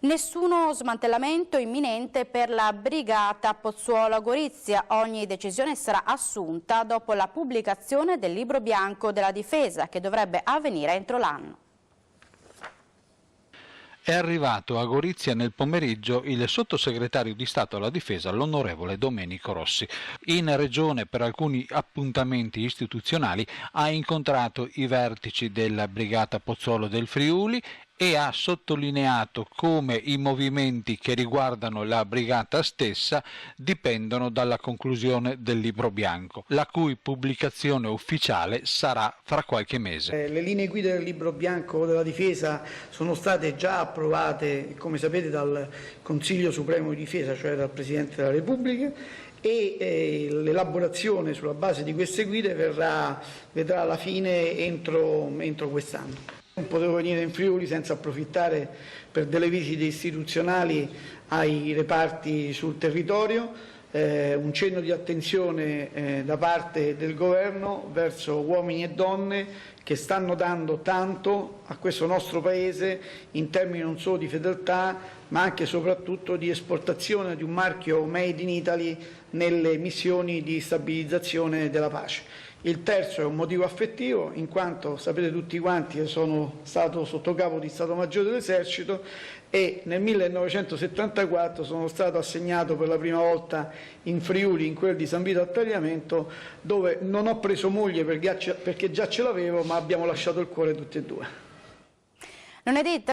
Nessuno smantellamento imminente per la brigata Pozzuolo a Gorizia. Ogni decisione sarà assunta dopo la pubblicazione del libro bianco della difesa, che dovrebbe avvenire entro l'anno. È arrivato a Gorizia nel pomeriggio il sottosegretario di Stato alla Difesa, l'onorevole Domenico Rossi. In regione, per alcuni appuntamenti istituzionali, ha incontrato i vertici della brigata Pozzuolo del Friuli e ha sottolineato come i movimenti che riguardano la brigata stessa dipendono dalla conclusione del libro bianco, la cui pubblicazione ufficiale sarà fra qualche mese. Le linee guida del libro bianco della difesa sono state già approvate, come sapete, dal Consiglio Supremo di Difesa, cioè dal Presidente della Repubblica, e l'elaborazione sulla base di queste guide vedrà alla fine entro quest'anno. Non potevo venire in Friuli senza approfittare per delle visite istituzionali ai reparti sul territorio, un cenno di attenzione da parte del governo verso uomini e donne che stanno dando tanto a questo nostro Paese in termini non solo di fedeltà ma anche e soprattutto di esportazione di un marchio Made in Italy nelle missioni di stabilizzazione della pace. Il terzo è un motivo affettivo, in quanto sapete tutti quanti che sono stato sottocapo di Stato Maggiore dell'Esercito e nel 1974 sono stato assegnato per la prima volta in Friuli, in quel di San Vito al Tagliamento, dove non ho preso moglie perché già ce l'avevo, ma abbiamo lasciato il cuore tutti e due. Non è detta